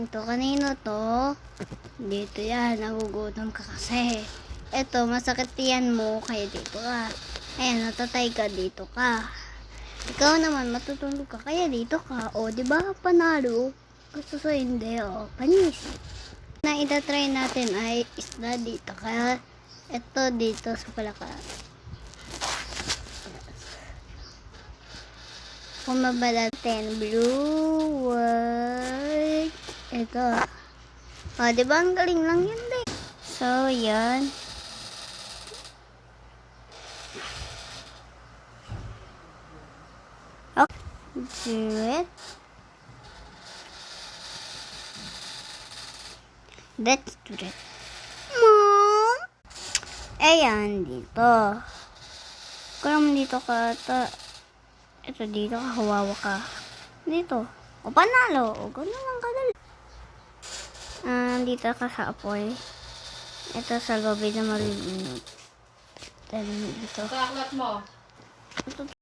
Ito, kanino to? Dito yan, nagugutom ka kasi. Ito, masakit yan mo, kaya dito ka. Ayan, natatay ka, dito ka. Ikaw naman, matutulog ka, kaya dito ka. O, di ba panalo? Gusto sa hindi, o, panis. Na itatry natin ay isda dito ka. Ito, dito sa palaka. Kumaba natin, blue, white, ito. O, diba ang galing lang yun, din. So, yan. Okay. Do it. Let's do it. Mom! Ayan, dito. Kung naman dito ka, ito dito ka, hawawa ka. Dito. O, panalo. O, gano'n lang kadali. Dito ka sa apoy. Ito sa lobby na malulunod. Dito. Sa aklat mo. Ito